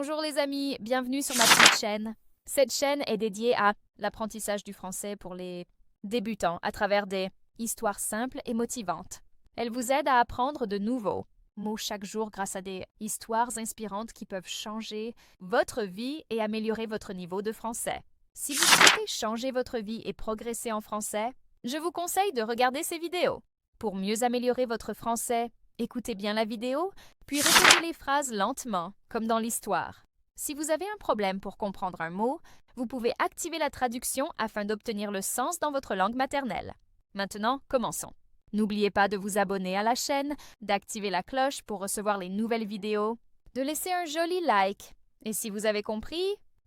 Bonjour les amis, bienvenue sur ma petite chaîne. Cette chaîne est dédiée à l'apprentissage du français pour les débutants à travers des histoires simples et motivantes. Elle vous aide à apprendre de nouveaux mots chaque jour grâce à des histoires inspirantes qui peuvent changer votre vie et améliorer votre niveau de français. Si vous souhaitez changer votre vie et progresser en français, je vous conseille de regarder ces vidéos. Pour mieux améliorer votre français, écoutez bien la vidéo, puis répétez les phrases lentement, comme dans l'histoire. Si vous avez un problème pour comprendre un mot, vous pouvez activer la traduction afin d'obtenir le sens dans votre langue maternelle. Maintenant, commençons. N'oubliez pas de vous abonner à la chaîne, d'activer la cloche pour recevoir les nouvelles vidéos, de laisser un joli like. Et si vous avez compris,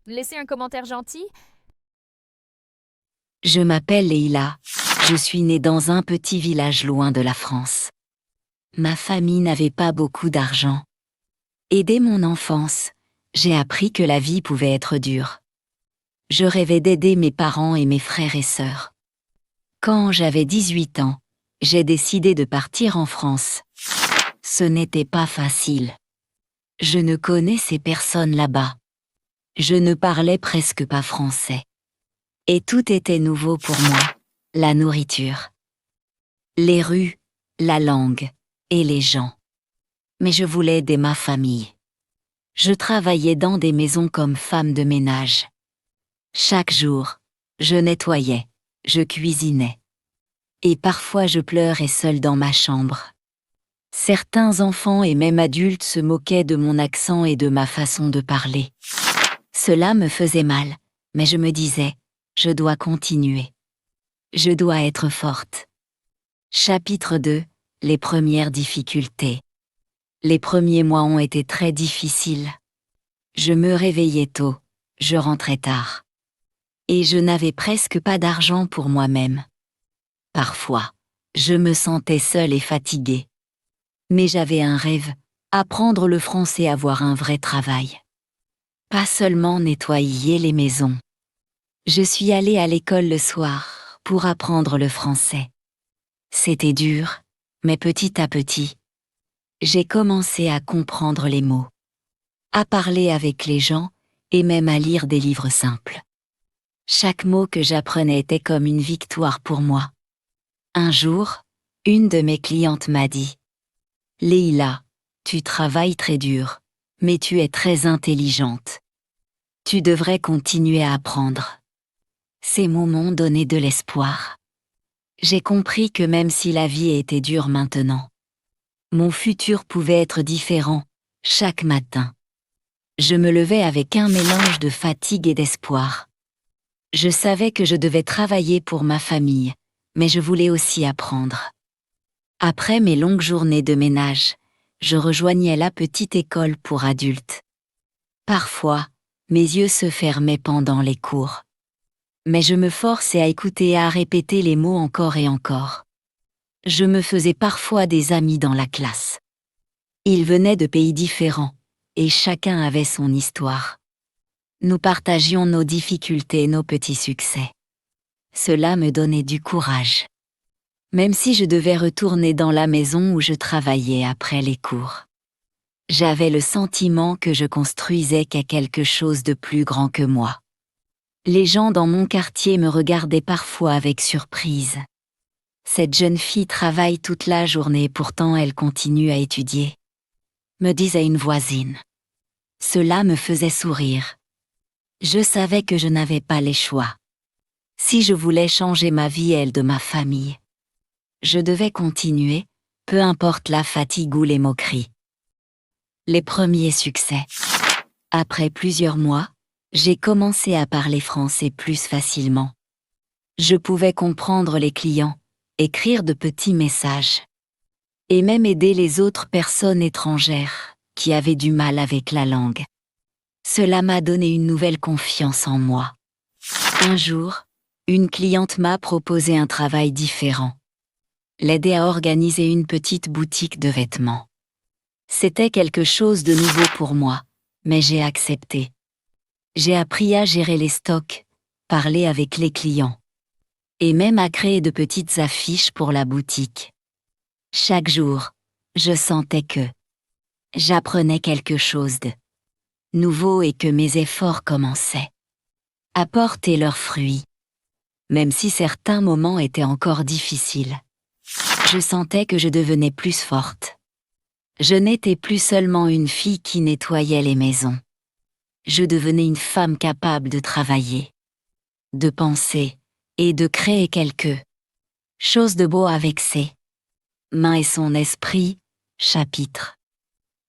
laissez un commentaire gentil. Je m'appelle Leïla. Je suis née dans un petit village loin de la France. Ma famille n'avait pas beaucoup d'argent. Et dès mon enfance, j'ai appris que la vie pouvait être dure. Je rêvais d'aider mes parents et mes frères et sœurs. Quand j'avais 18 ans, j'ai décidé de partir en France. Ce n'était pas facile. Je ne connaissais personne là-bas. Je ne parlais presque pas français. Et tout était nouveau pour moi, la nourriture, les rues, la langue et les gens. Mais je voulais aider ma famille. Je travaillais dans des maisons comme femme de ménage. Chaque jour, je nettoyais, je cuisinais. Et parfois je pleurais seule dans ma chambre. Certains enfants et même adultes se moquaient de mon accent et de ma façon de parler. Cela me faisait mal, mais je me disais, je dois continuer. Je dois être forte. Chapitre 2. Les premières difficultés. Les premiers mois ont été très difficiles. Je me réveillais tôt, je rentrais tard. Et je n'avais presque pas d'argent pour moi-même. Parfois, je me sentais seule et fatiguée. Mais j'avais un rêve, apprendre le français, avoir un vrai travail. Pas seulement nettoyer les maisons. Je suis allée à l'école le soir pour apprendre le français. C'était dur, mais petit à petit, j'ai commencé à comprendre les mots, à parler avec les gens et même à lire des livres simples. Chaque mot que j'apprenais était comme une victoire pour moi. Un jour, une de mes clientes m'a dit « Leïla, tu travailles très dur, mais tu es très intelligente. Tu devrais continuer à apprendre. » Ces mots m'ont donné de l'espoir. J'ai compris que même si la vie était dure maintenant, mon futur pouvait être différent, chaque matin. Je me levais avec un mélange de fatigue et d'espoir. Je savais que je devais travailler pour ma famille, mais je voulais aussi apprendre. Après mes longues journées de ménage, je rejoignais la petite école pour adultes. Parfois, mes yeux se fermaient pendant les cours. Mais je me forçais à écouter et à répéter les mots encore et encore. Je me faisais parfois des amis dans la classe. Ils venaient de pays différents, et chacun avait son histoire. Nous partagions nos difficultés et nos petits succès. Cela me donnait du courage. Même si je devais retourner dans la maison où je travaillais après les cours. J'avais le sentiment que je construisais quelque chose de plus grand que moi. Les gens dans mon quartier me regardaient parfois avec surprise. Cette jeune fille travaille toute la journée et pourtant elle continue à étudier, me disait une voisine. Cela me faisait sourire. Je savais que je n'avais pas les choix. Si je voulais changer ma vie et elle de ma famille, je devais continuer, peu importe la fatigue ou les moqueries. Les premiers succès. Après plusieurs mois, j'ai commencé à parler français plus facilement. Je pouvais comprendre les clients, écrire de petits messages, et même aider les autres personnes étrangères qui avaient du mal avec la langue. Cela m'a donné une nouvelle confiance en moi. Un jour, une cliente m'a proposé un travail différent. L'aider à organiser une petite boutique de vêtements. C'était quelque chose de nouveau pour moi, mais j'ai accepté. J'ai appris à gérer les stocks, parler avec les clients, et même à créer de petites affiches pour la boutique. Chaque jour, je sentais que j'apprenais quelque chose nouveau et que mes efforts commençaient à porter leurs fruits. Même si certains moments étaient encore difficiles, je sentais que je devenais plus forte. Je n'étais plus seulement une fille qui nettoyait les maisons. Je devenais une femme capable de travailler, de penser et de créer quelque chose de beau avec ses mains et son esprit. Chapitre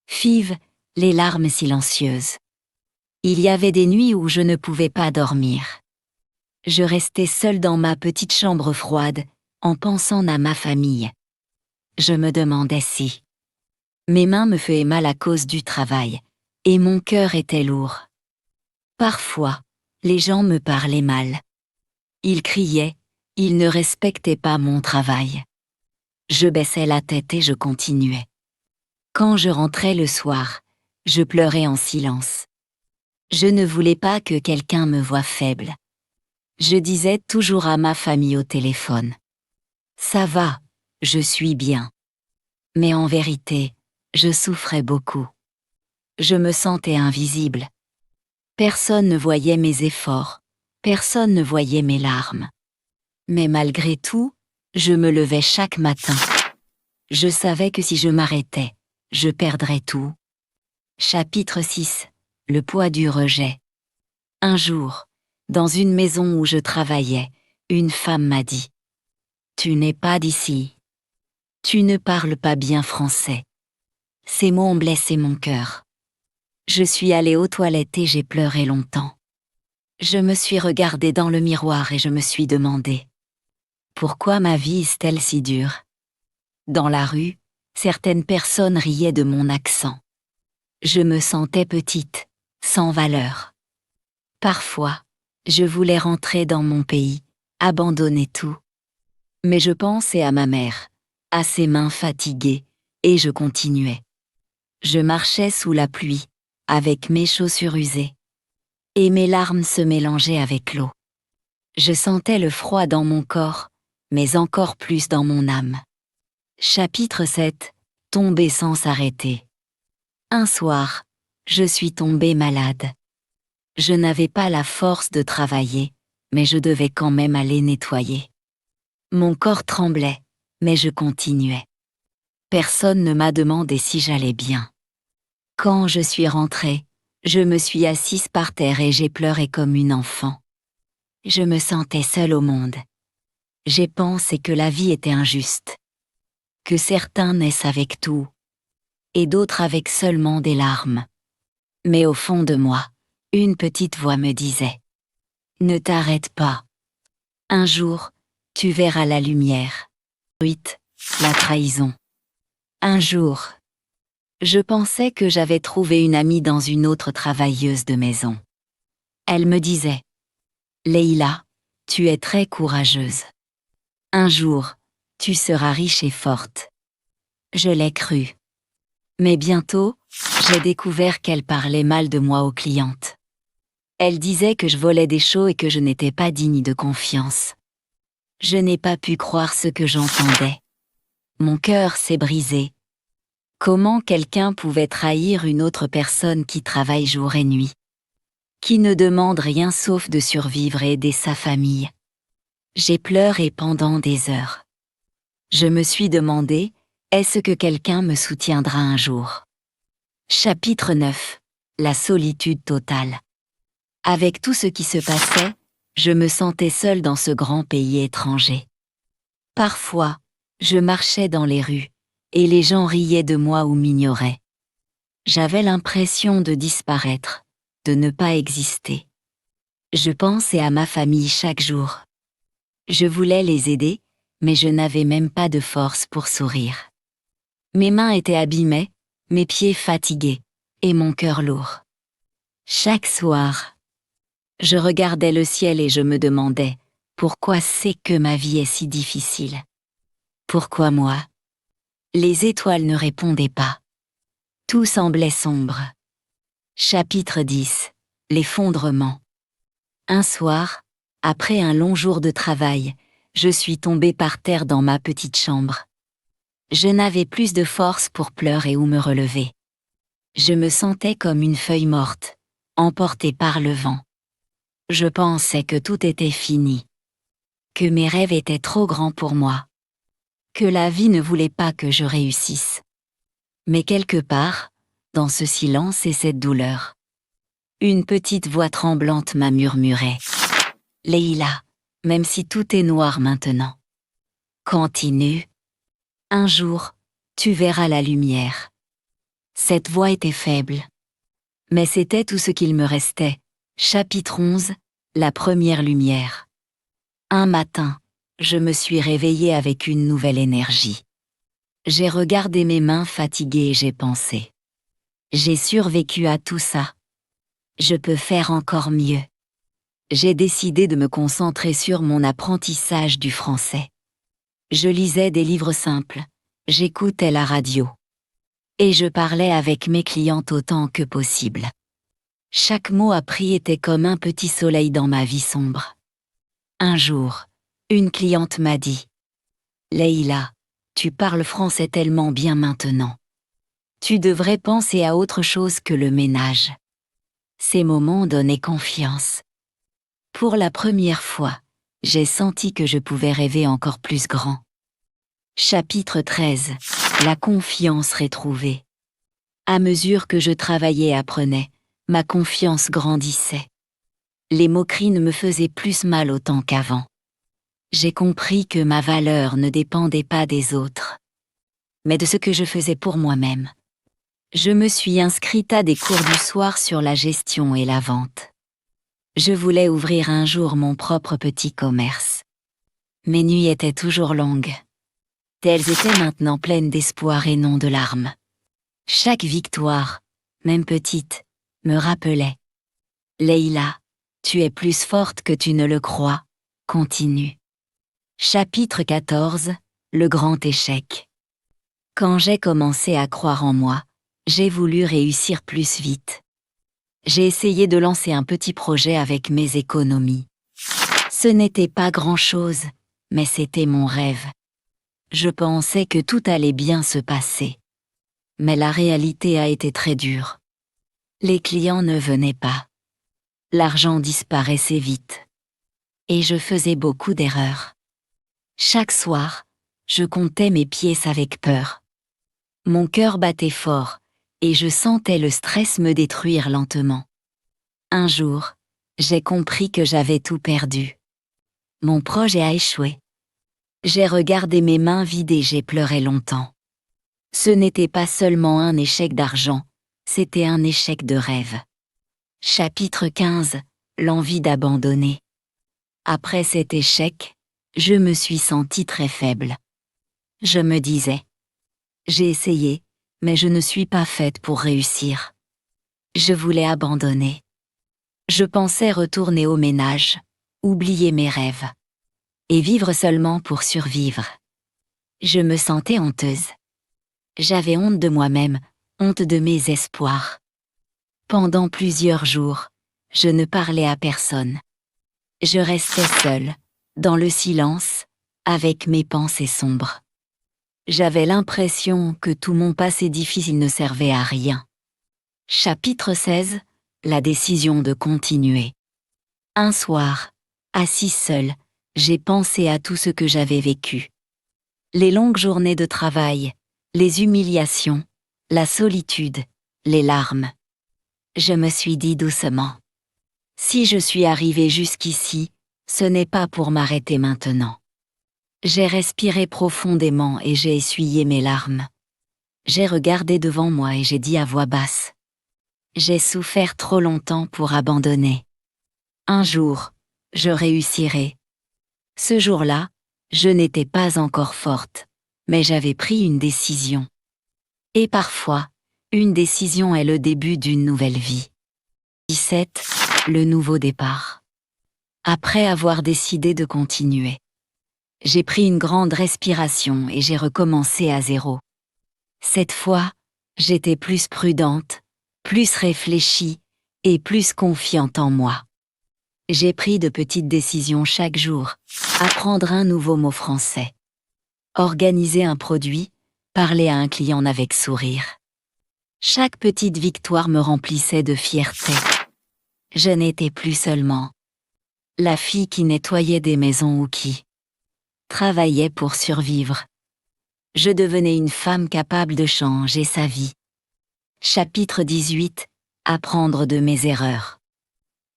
Fives, les larmes silencieuses. Il y avait des nuits où je ne pouvais pas dormir. Je restais seule dans ma petite chambre froide, en pensant à ma famille. Je me demandais si mes mains me faisaient mal à cause du travail, et mon cœur était lourd. Parfois, les gens me parlaient mal. Ils criaient, ils ne respectaient pas mon travail. Je baissais la tête et je continuais. Quand je rentrais le soir, je pleurais en silence. Je ne voulais pas que quelqu'un me voie faible. Je disais toujours à ma famille au téléphone: ça va, je suis bien. Mais en vérité, je souffrais beaucoup. Je me sentais invisible. Personne ne voyait mes efforts, personne ne voyait mes larmes. Mais malgré tout, je me levais chaque matin. Je savais que si je m'arrêtais, je perdrais tout. Chapitre 6. Le poids du rejet. Un jour, dans une maison où je travaillais, une femme m'a dit: tu n'es pas d'ici. Tu ne parles pas bien français. Ces mots ont blessé mon cœur. Je suis allée aux toilettes et j'ai pleuré longtemps. Je me suis regardée dans le miroir et je me suis demandé: pourquoi ma vie est-elle si dure? Dans la rue, certaines personnes riaient de mon accent. Je me sentais petite, sans valeur. Parfois, je voulais rentrer dans mon pays, abandonner tout. Mais je pensais à ma mère, à ses mains fatiguées, et je continuais. Je marchais sous la pluie, avec mes chaussures usées. Et mes larmes se mélangeaient avec l'eau. Je sentais le froid dans mon corps, mais encore plus dans mon âme. Chapitre 7. Tomber sans s'arrêter. Un soir, je suis tombée malade. Je n'avais pas la force de travailler, mais je devais quand même aller nettoyer. Mon corps tremblait, mais je continuais. Personne ne m'a demandé si j'allais bien. Quand je suis rentrée, je me suis assise par terre et j'ai pleuré comme une enfant. Je me sentais seule au monde. J'ai pensé que la vie était injuste. Que certains naissent avec tout, et d'autres avec seulement des larmes. Mais au fond de moi, une petite voix me disait: ne t'arrête pas. Un jour, tu verras la lumière. 8. La trahison. Un jour, je pensais que j'avais trouvé une amie dans une autre travailleuse de maison. Elle me disait: Leïla, tu es très courageuse. Un jour, tu seras riche et forte. Je l'ai cru. Mais bientôt, j'ai découvert qu'elle parlait mal de moi aux clientes. Elle disait que je volais des shows et que je n'étais pas digne de confiance. Je n'ai pas pu croire ce que j'entendais. Mon cœur s'est brisé. Comment quelqu'un pouvait trahir une autre personne qui travaille jour et nuit, qui ne demande rien sauf de survivre et aider sa famille? J'ai pleuré pendant des heures. Je me suis demandé: est-ce que quelqu'un me soutiendra un jour? Chapitre 9. La solitude totale. Avec tout ce qui se passait, je me sentais seule dans ce grand pays étranger. Parfois, je marchais dans les rues, et les gens riaient de moi ou m'ignoraient. J'avais l'impression de disparaître, de ne pas exister. Je pensais à ma famille chaque jour. Je voulais les aider, mais je n'avais même pas de force pour sourire. Mes mains étaient abîmées, mes pieds fatigués, et mon cœur lourd. Chaque soir, je regardais le ciel et je me demandais: pourquoi c'est que ma vie est si difficile? Pourquoi moi? Les étoiles ne répondaient pas. Tout semblait sombre. Chapitre 10. L'effondrement. Un soir, après un long jour de travail, je suis tombée par terre dans ma petite chambre. Je n'avais plus de force pour pleurer ou me relever. Je me sentais comme une feuille morte, emportée par le vent. Je pensais que tout était fini. Que mes rêves étaient trop grands pour moi. Que la vie ne voulait pas que je réussisse. Mais quelque part, dans ce silence et cette douleur, une petite voix tremblante m'a murmuré. Leïla, même si tout est noir maintenant, continue. Un jour, tu verras la lumière. Cette voix était faible. Mais c'était tout ce qu'il me restait. Chapitre 11, la première lumière. Un matin, je me suis réveillée avec une nouvelle énergie. J'ai regardé mes mains fatiguées et j'ai pensé. J'ai survécu à tout ça. Je peux faire encore mieux. J'ai décidé de me concentrer sur mon apprentissage du français. Je lisais des livres simples, j'écoutais la radio. Et je parlais avec mes clientes autant que possible. Chaque mot appris était comme un petit soleil dans ma vie sombre. Un jour, une cliente m'a dit « Leïla, tu parles français tellement bien maintenant. Tu devrais penser à autre chose que le ménage. » Ces moments donnaient confiance. Pour la première fois, j'ai senti que je pouvais rêver encore plus grand. Chapitre 13. La confiance retrouvée. À mesure que je travaillais et apprenais, ma confiance grandissait. Les moqueries ne me faisaient plus mal autant qu'avant. J'ai compris que ma valeur ne dépendait pas des autres, mais de ce que je faisais pour moi-même. Je me suis inscrite à des cours du soir sur la gestion et la vente. Je voulais ouvrir un jour mon propre petit commerce. Mes nuits étaient toujours longues. Elles étaient maintenant pleines d'espoir et non de larmes. Chaque victoire, même petite, me rappelait. Leïla, tu es plus forte que tu ne le crois, continue. Chapitre 14. Le grand échec. Quand j'ai commencé à croire en moi, j'ai voulu réussir plus vite. J'ai essayé de lancer un petit projet avec mes économies. Ce n'était pas grand-chose, mais c'était mon rêve. Je pensais que tout allait bien se passer. Mais la réalité a été très dure. Les clients ne venaient pas. L'argent disparaissait vite. Et je faisais beaucoup d'erreurs. Chaque soir, je comptais mes pièces avec peur. Mon cœur battait fort, et je sentais le stress me détruire lentement. Un jour, j'ai compris que j'avais tout perdu. Mon projet a échoué. J'ai regardé mes mains vides et j'ai pleuré longtemps. Ce n'était pas seulement un échec d'argent, c'était un échec de rêve. Chapitre 15. L'envie d'abandonner. Après cet échec, je me suis sentie très faible. Je me disais, j'ai essayé, mais je ne suis pas faite pour réussir. Je voulais abandonner. Je pensais retourner au ménage, oublier mes rêves, et vivre seulement pour survivre. Je me sentais honteuse. J'avais honte de moi-même, honte de mes espoirs. Pendant plusieurs jours, je ne parlais à personne. Je restais seule, dans le silence, avec mes pensées sombres. J'avais l'impression que tout mon passé difficile ne servait à rien. Chapitre 16. La décision de continuer. Un soir, assise seule, j'ai pensé à tout ce que j'avais vécu. Les longues journées de travail, les humiliations, la solitude, les larmes. Je me suis dit doucement. Si je suis arrivée jusqu'ici, ce n'est pas pour m'arrêter maintenant. J'ai respiré profondément et j'ai essuyé mes larmes. J'ai regardé devant moi et j'ai dit à voix basse. J'ai souffert trop longtemps pour abandonner. Un jour, je réussirai. Ce jour-là, je n'étais pas encore forte, mais j'avais pris une décision. Et parfois, une décision est le début d'une nouvelle vie. 17. Le nouveau départ. Après avoir décidé de continuer, j'ai pris une grande respiration et j'ai recommencé à zéro. Cette fois, j'étais plus prudente, plus réfléchie et plus confiante en moi. J'ai pris de petites décisions chaque jour, apprendre un nouveau mot français, organiser un produit, parler à un client avec sourire. Chaque petite victoire me remplissait de fierté. Je n'étais plus seulement la fille qui nettoyait des maisons ou qui travaillait pour survivre. Je devenais une femme capable de changer sa vie. Chapitre 18. Apprendre de mes erreurs.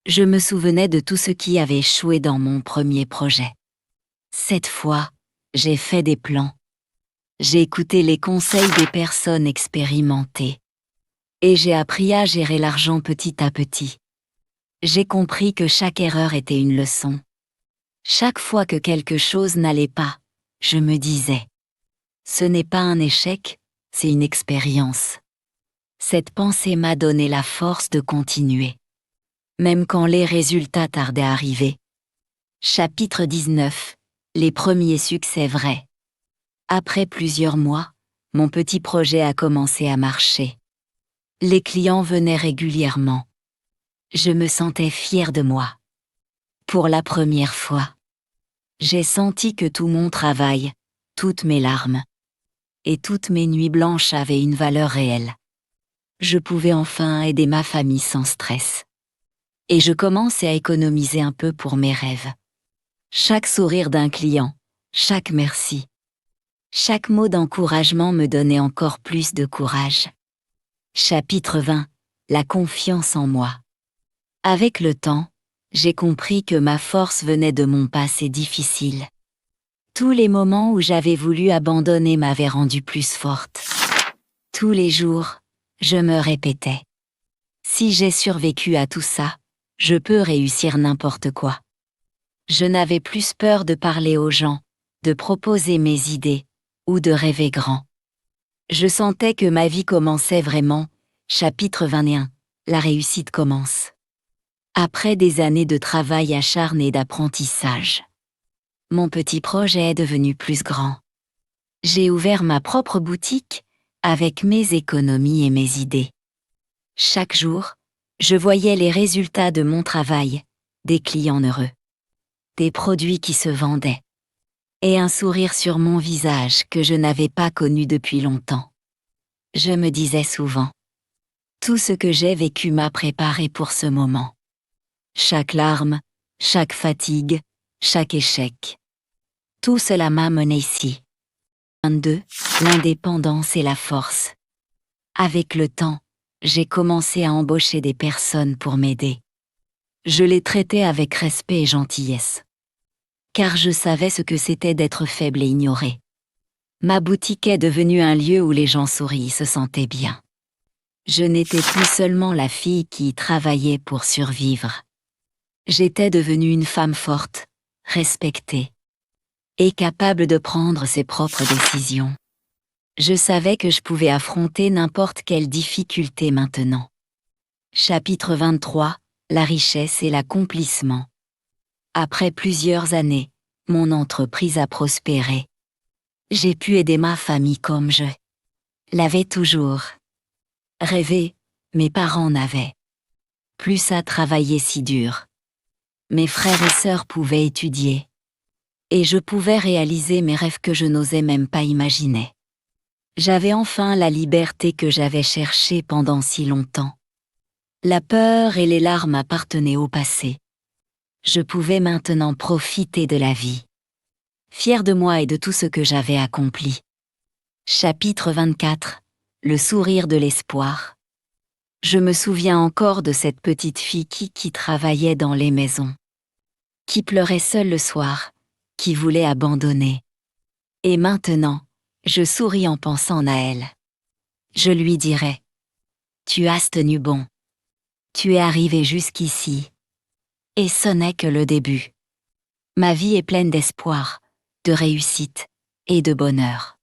Je me souvenais de tout ce qui avait échoué dans mon premier projet. Cette fois, j'ai fait des plans. J'ai écouté les conseils des personnes expérimentées. Et j'ai appris à gérer l'argent petit à petit. J'ai compris que chaque erreur était une leçon. Chaque fois que quelque chose n'allait pas, je me disais: ce n'est pas un échec, c'est une expérience. Cette pensée m'a donné la force de continuer, même quand les résultats tardaient à arriver. Chapitre 19. Les premiers succès vrais. Après plusieurs mois, mon petit projet a commencé à marcher. Les clients venaient régulièrement. Je me sentais fière de moi. Pour la première fois, j'ai senti que tout mon travail, toutes mes larmes et toutes mes nuits blanches avaient une valeur réelle. Je pouvais enfin aider ma famille sans stress. Et je commençais à économiser un peu pour mes rêves. Chaque sourire d'un client, chaque merci, chaque mot d'encouragement me donnait encore plus de courage. Chapitre 20. La confiance en moi. Avec le temps, j'ai compris que ma force venait de mon passé difficile. Tous les moments où j'avais voulu abandonner m'avaient rendue plus forte. Tous les jours, je me répétais: si j'ai survécu à tout ça, je peux réussir n'importe quoi. Je n'avais plus peur de parler aux gens, de proposer mes idées, ou de rêver grand. Je sentais que ma vie commençait vraiment. Chapitre 21. La réussite commence. Après des années de travail acharné et d'apprentissage, mon petit projet est devenu plus grand. J'ai ouvert ma propre boutique, avec mes économies et mes idées. Chaque jour, je voyais les résultats de mon travail, des clients heureux, des produits qui se vendaient, et un sourire sur mon visage que je n'avais pas connu depuis longtemps. Je me disais souvent: tout ce que j'ai vécu m'a préparé pour ce moment. Chaque larme, chaque fatigue, chaque échec. Tout cela m'a mené ici. 22. L'indépendance et la force. Avec le temps, j'ai commencé à embaucher des personnes pour m'aider. Je les traitais avec respect et gentillesse, car je savais ce que c'était d'être faible et ignoré. Ma boutique est devenue un lieu où les gens sourient et se sentaient bien. Je n'étais plus seulement la fille qui travaillait pour survivre. J'étais devenue une femme forte, respectée, et capable de prendre ses propres décisions. Je savais que je pouvais affronter n'importe quelle difficulté maintenant. Chapitre 23. La richesse et l'accomplissement. Après plusieurs années, mon entreprise a prospéré. J'ai pu aider ma famille comme je l'avais toujours rêvé. Mes parents n'avaient plus à travailler si dur. Mes frères et sœurs pouvaient étudier. Et je pouvais réaliser mes rêves que je n'osais même pas imaginer. J'avais enfin la liberté que j'avais cherchée pendant si longtemps. La peur et les larmes appartenaient au passé. Je pouvais maintenant profiter de la vie, fière de moi et de tout ce que j'avais accompli. Chapitre 24. Le sourire de l'espoir. Je me souviens encore de cette petite fille qui travaillait dans les maisons, qui pleurait seule le soir, qui voulait abandonner. Et maintenant, je souris en pensant à elle. Je lui dirais: tu as tenu bon. Tu es arrivé jusqu'ici. Et ce n'est que le début. Ma vie est pleine d'espoir, de réussite et de bonheur.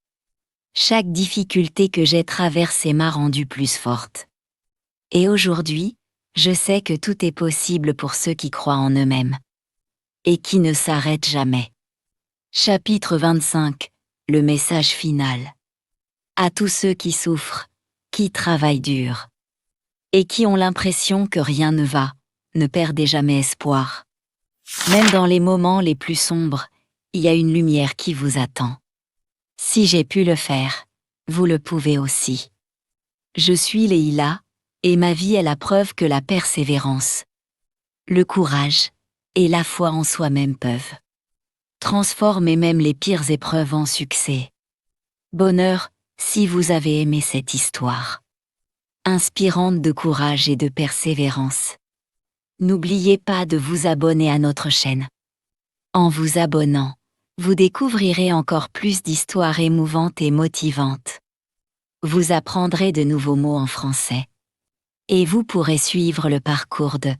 Chaque difficulté que j'ai traversée m'a rendue plus forte. Et aujourd'hui, je sais que tout est possible pour ceux qui croient en eux-mêmes et qui ne s'arrêtent jamais. Chapitre 25. Le message final. À tous ceux qui souffrent, qui travaillent dur, et qui ont l'impression que rien ne va, ne perdez jamais espoir. Même dans les moments les plus sombres, il y a une lumière qui vous attend. Si j'ai pu le faire, vous le pouvez aussi. Je suis Leïla, et ma vie est la preuve que la persévérance, le courage et la foi en soi-même peuvent transformer même les pires épreuves en succès. Bonheur, si vous avez aimé cette histoire inspirante de courage et de persévérance, n'oubliez pas de vous abonner à notre chaîne. En vous abonnant, vous découvrirez encore plus d'histoires émouvantes et motivantes. Vous apprendrez de nouveaux mots en français. Et vous pourrez suivre le parcours de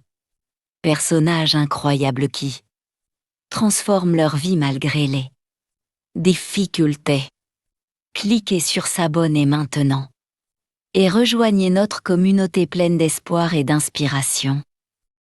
personnages incroyables qui transforment leur vie malgré les difficultés. Cliquez sur s'abonner maintenant et rejoignez notre communauté pleine d'espoir et d'inspiration.